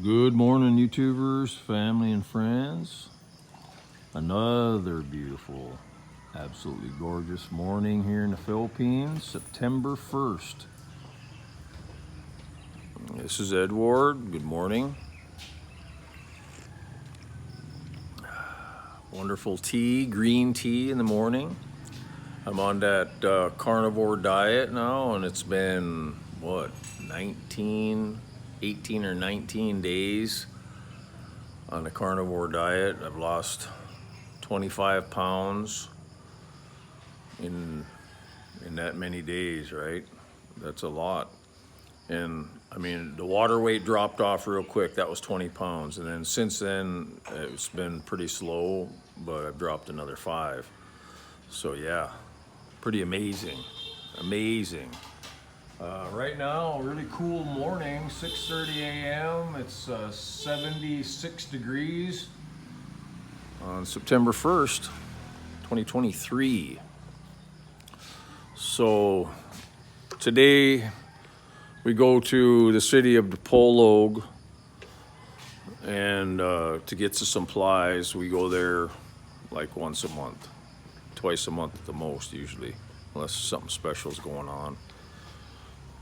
Good morning, YouTubers, family, and friends. Another beautiful, absolutely gorgeous morning here in the Philippines, September 1st. This is Edward. Good morning. Wonderful tea, green tea in the morning. I'm on that carnivore diet now, and it's been, 18 or 19 days on the carnivore diet. I've lost 25 pounds in that many days, right? That's a lot. And I mean, the water weight dropped off real quick. That was 20 pounds. And then since then, it's been pretty slow, but I've dropped another 5. So yeah, pretty amazing. Amazing. Right now, really cool morning, 6:30 a.m. It's 76 degrees on September 1st, 2023. So today we go to the city of Dipolog and to get some supplies. We go there like once a month, twice a month at the most usually, unless something special is going on.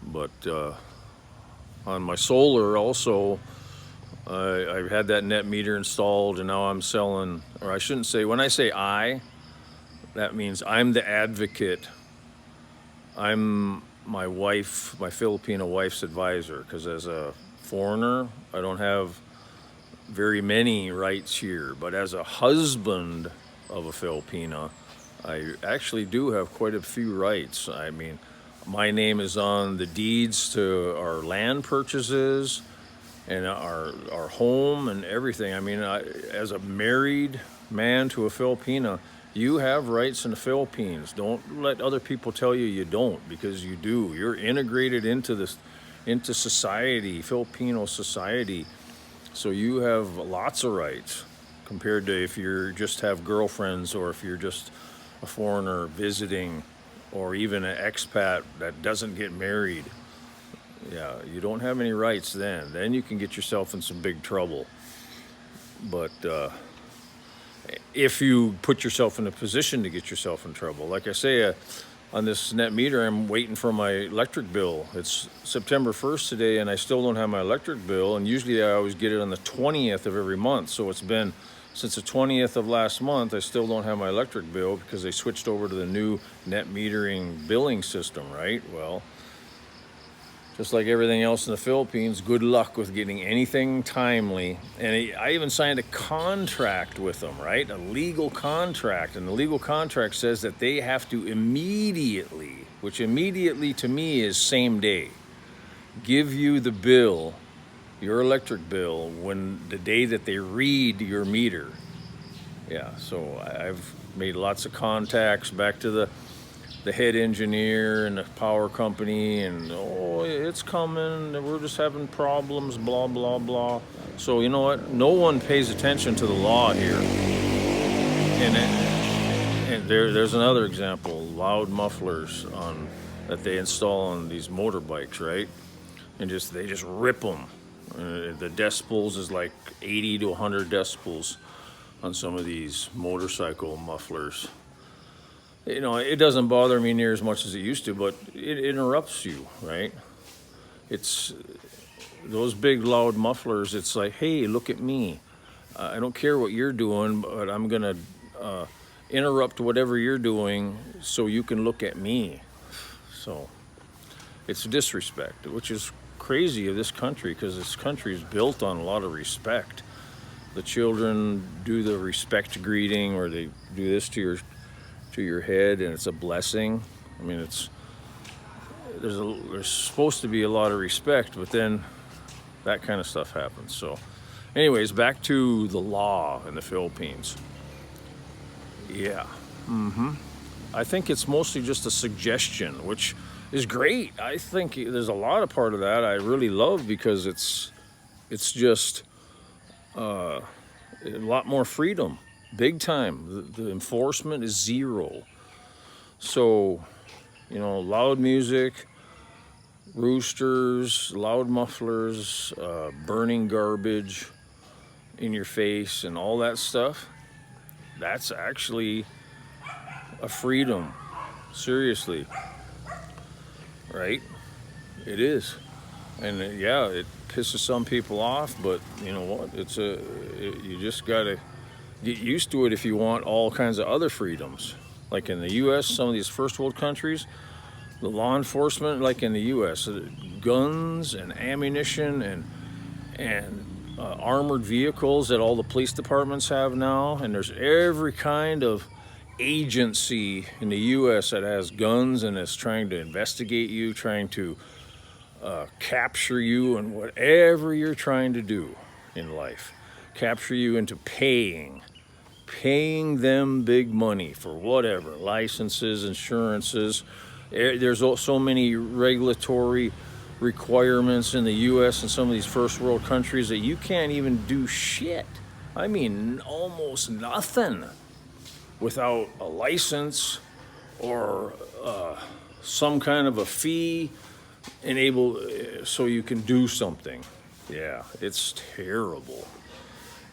But on my solar also, I've had that net meter installed, and now I'm selling, or I shouldn't say, when I say that means I'm the advocate. I'm my wife, my Filipino wife's advisor, because as a foreigner, I don't have very many rights here. But as a husband of a Filipina, I actually do have quite a few rights. I mean, my name is on the deeds to our land purchases and our home and everything. I mean, as a married man to a Filipina, you have rights in the Philippines. Don't let other people tell you you don't, because you do. You're integrated into society, Filipino society. So you have lots of rights compared to if you just have girlfriends, or if you're just a foreigner visiting, or even an expat that doesn't get married. Yeah, you don't have any rights then. Then you can get yourself in some big trouble. But if you put yourself in a position to get yourself in trouble, like I say, on this net meter, I'm waiting for my electric bill. It's September 1st today, and I still don't have my electric bill. And usually I always get it on the 20th of every month. So it's been since the 20th of last month, I still don't have my electric bill because they switched over to the new net metering billing system, right? Well, just like everything else in the Philippines, good luck with getting anything timely. And I even signed a contract with them, right? A legal contract. And the legal contract says that they have to immediately, which immediately to me is same day, give you the bill, your electric bill, when the day that they read your meter. Yeah, so I've made lots of contacts back to the head engineer and the power company, and it's coming, we're just having problems, blah blah blah. So you know what, no one pays attention to the law here. And there's another example, loud mufflers that they install on these motorbikes, right? And they just rip them. The decibels is like 80 to 100 decibels on some of these motorcycle mufflers. You know, it doesn't bother me near as much as it used to, but it interrupts you, right? It's those big loud mufflers. It's like, hey, look at me. I don't care what you're doing, but I'm gonna interrupt whatever you're doing so you can look at me. So it's disrespect, which is crazy of this country, because this country is built on a lot of respect. The children do the respect greeting, or they do this to your head, and it's a blessing. I mean, there's supposed to be a lot of respect, but then that kind of stuff happens. So anyways, back to the law in the Philippines. Yeah. I think it's mostly just a suggestion, which is great. I think there's a lot of part of that I really love, because it's just a lot more freedom. Big time. The enforcement is zero. So, you know, loud music, roosters, loud mufflers, burning garbage in your face and all that stuff, that's actually a freedom. Seriously, right? It is. And yeah, it pisses some people off, but you know what? You just gotta get used to it if you want all kinds of other freedoms. Like in the U.S., some of these first world countries, the law enforcement, like in the U.S., guns and ammunition and armored vehicles that all the police departments have now, and there's every kind of agency in the U.S. that has guns and is trying to investigate you, trying to capture you, and whatever you're trying to do in life, capture you into paying them big money for whatever, licenses, insurances. There's so many regulatory requirements in the U.S. and some of these first world countries that you can't even do shit. I mean, almost nothing without a license or some kind of a fee so you can do something. Yeah, it's terrible.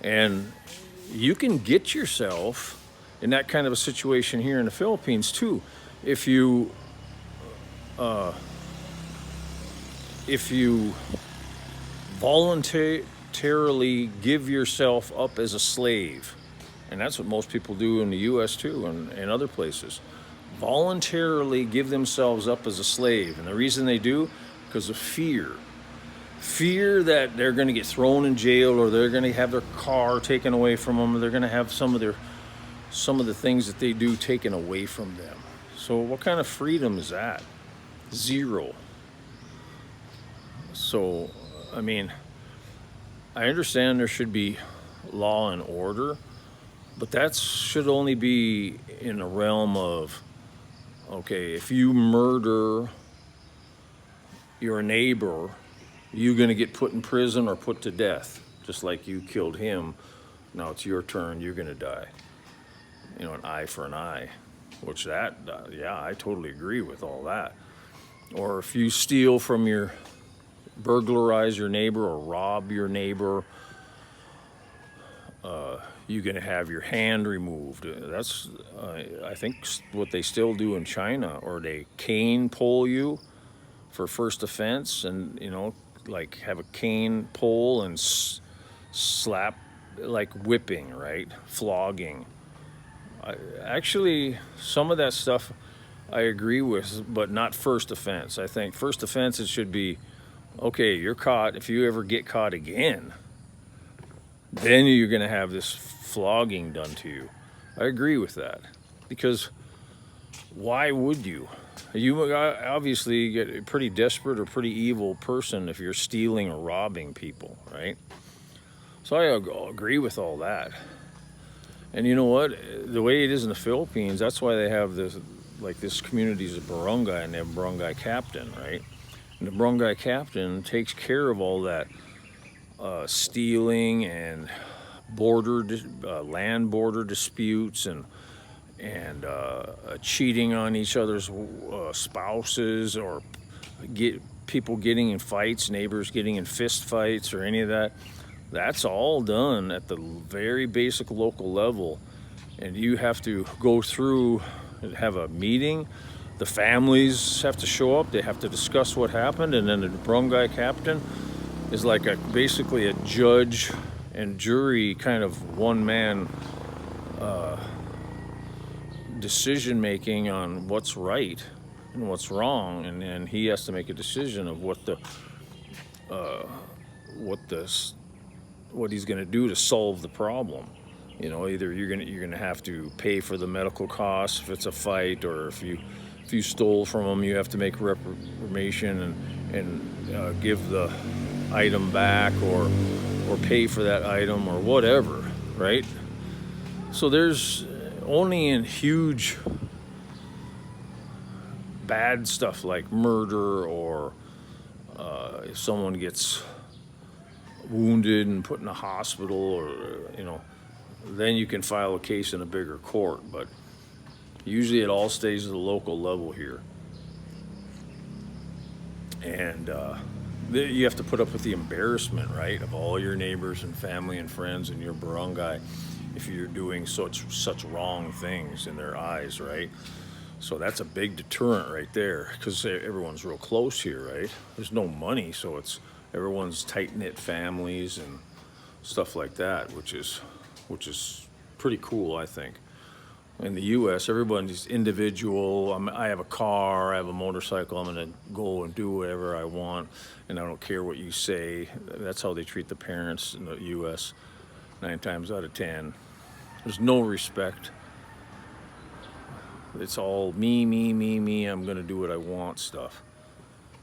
And you can get yourself in that kind of a situation here in the Philippines too, if you voluntarily give yourself up as a slave. And that's what most people do in the U.S. too, and other places. Voluntarily give themselves up as a slave. And the reason they do, because of fear. Fear that they're going to get thrown in jail, or they're going to have their car taken away from them, or they're going to have some of the things that they do taken away from them. So what kind of freedom is that? Zero. So, I mean, I understand there should be law and order, but that should only be in the realm of, okay, if you murder your neighbor, you're going to get put in prison or put to death, just like you killed him. Now it's your turn, you're going to die. You know, an eye for an eye, which yeah, I totally agree with all that. Or if you steal from burglarize your neighbor or rob your neighbor, you're going to have your hand removed. That's, I think, what they still do in China, or they cane pole you for first offense, and, you know, like have a cane pole and slap, like whipping, right? Flogging. Actually, some of that stuff I agree with, but not first offense. I think first offense, it should be, okay, you're caught. If you ever get caught again, then you're going to have this flogging done to you. I agree with that, because why would you? You obviously get a pretty desperate or pretty evil person if you're stealing or robbing people, right? So I agree with all that. And you know what? The way it is in the Philippines, that's why they have this communities of barangay, and they have a barangay captain, right? And the barangay captain takes care of all that stealing and land border disputes and cheating on each other's spouses, or people getting in fights, neighbors getting in fist fights, or any of that. That's all done at the very basic local level, and you have to go through and have a meeting. The families have to show up. They have to discuss what happened, and then the barangay captain is like basically a judge and jury kind of one-man decision making on what's right and what's wrong, and then he has to make a decision of what he's going to do to solve the problem. You know, either you're going to have to pay for the medical costs if it's a fight, or if you stole from them, you have to make reparation and give the item back, or pay for that item, or whatever, right? So there's only in huge bad stuff like murder, or if someone gets wounded and put in a hospital, or you know, then you can file a case in a bigger court. But usually it all stays at the local level here. And you have to put up with the embarrassment, right, of all your neighbors and family and friends and your barangay if you're doing such wrong things in their eyes, right? So that's a big deterrent right there, because everyone's real close here, right? There's no money, so it's everyone's tight-knit families and stuff like that, which is pretty cool, I think. In the U.S., everybody's individual. I have a car, I have a motorcycle, I'm going to go and do whatever I want, and I don't care what you say. That's how they treat the parents in the U.S. 9 times out of 10. There's no respect. It's all me, me, me, me. I'm going to do what I want stuff.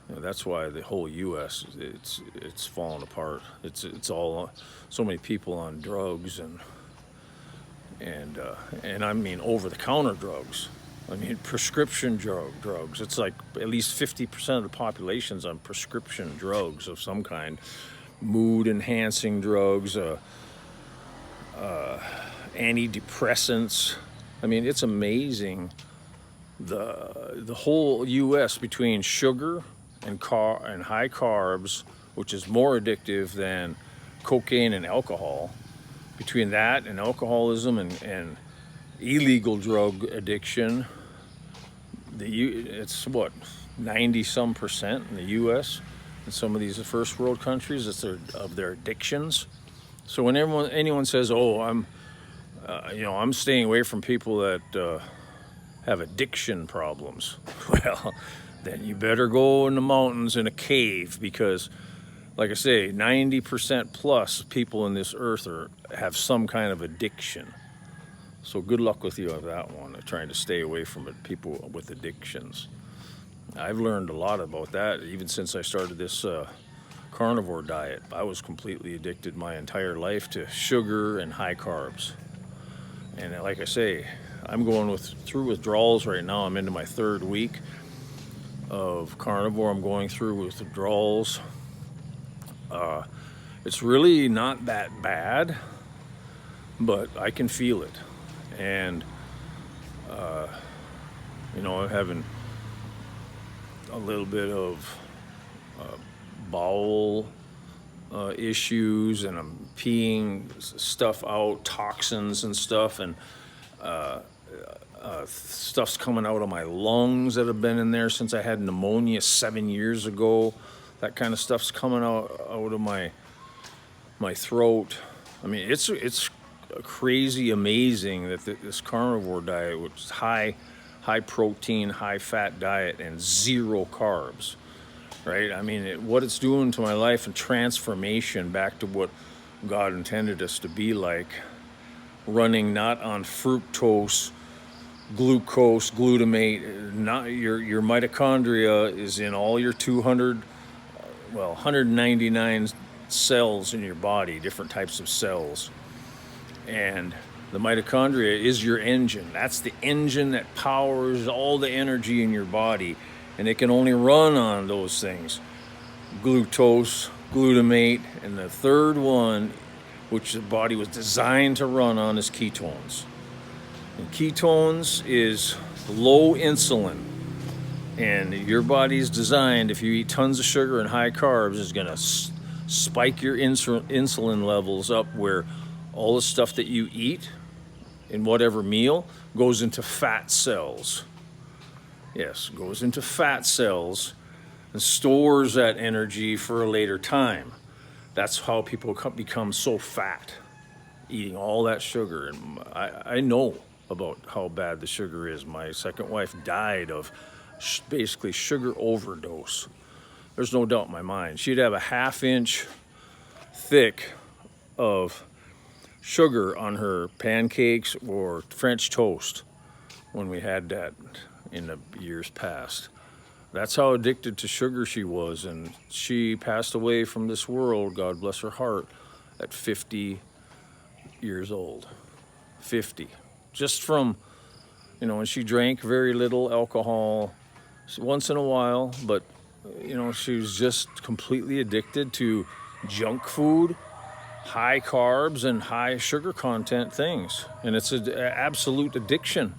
You know, that's why the whole U.S. it's falling apart. It's all so many people on drugs and I mean over-the-counter drugs. I mean prescription drugs. It's like at least 50% of the population's on prescription drugs of some kind, mood-enhancing drugs, antidepressants. I mean, it's amazing the whole U.S. between sugar and high carbs, which is more addictive than cocaine and alcohol. Between that and alcoholism and illegal drug addiction, it's what 90-some% in the U.S. in some of these first world countries. It's of their addictions. So when anyone says, "Oh, I'm staying away from people that have addiction problems," well, then you better go in the mountains in a cave, because, like I say, 90% plus people in this earth have some kind of addiction. So good luck with you on that one, trying to stay away from it, people with addictions. I've learned a lot about that, even since I started this carnivore diet. I was completely addicted my entire life to sugar and high carbs. And like I say, I'm going through withdrawals right now. I'm into my 3rd week of carnivore. I'm going through withdrawals. It's really not that bad, but I can feel it. And, I'm having a little bit of bowel issues, and I'm peeing stuff out, toxins and stuff, and stuff's coming out of my lungs that have been in there since I had pneumonia 7 years ago. That kind of stuff's coming out of my throat. I mean, it's crazy amazing that this carnivore diet, which is high protein, high fat diet, and 0 carbs, right? I mean, what it's doing to my life and transformation back to what God intended us to be like, running not on fructose, glucose, glutamate. Not your mitochondria is in all your 199 cells in your body, different types of cells. And the mitochondria is your engine. That's the engine that powers all the energy in your body. And it can only run on those things: glucose, glutamate, and the third one, which the body was designed to run on, is ketones. And ketones is low insulin. And your body's designed, if you eat tons of sugar and high carbs, is going to spike your insulin levels up, where all the stuff that you eat in whatever meal goes into fat cells. Yes, goes into fat cells and stores that energy for a later time. That's how people become so fat, eating all that sugar. And I know about how bad the sugar is. My second wife died of basically sugar overdose. There's no doubt in my mind. She'd have a 1/2 inch thick of sugar on her pancakes or French toast when we had that in the years past. That's how addicted to sugar she was, and she passed away from this world, God bless her heart, at 50 years old. 50. Just from, when she drank very little alcohol once in a while, but, she was just completely addicted to junk food, high carbs, and high sugar content things. And it's an absolute addiction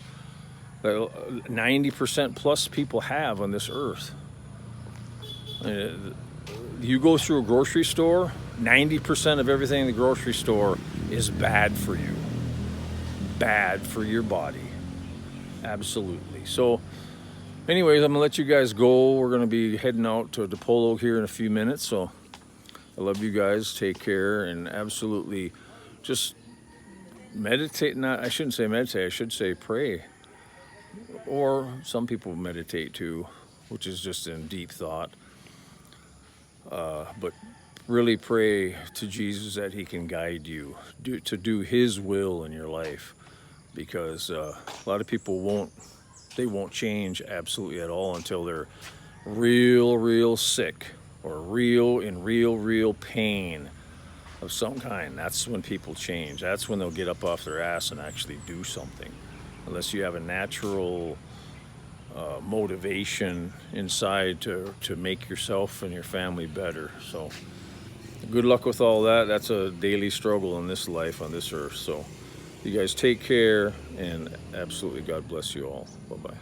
that 90% plus people have on this earth. You go through a grocery store, 90% of everything in the grocery store is bad for you, bad for your body. Absolutely. So anyways, I'm gonna let you guys go. We're gonna be heading out to DePolo here in a few minutes. So I love you guys. Take care, and absolutely just meditate. Not, I shouldn't say meditate, I should say pray. Or some people meditate too, which is just in deep thought. But really pray to Jesus that he can guide you to do his will in your life, because a lot of people won't change absolutely at all until they're real sick, or real pain of some kind. That's when people change. That's when they'll get up off their ass and actually do something, unless you have a natural motivation inside to make yourself and your family better. So good luck with all that. That's a daily struggle in this life, on this earth. So you guys take care, and absolutely God bless you all. Bye-bye.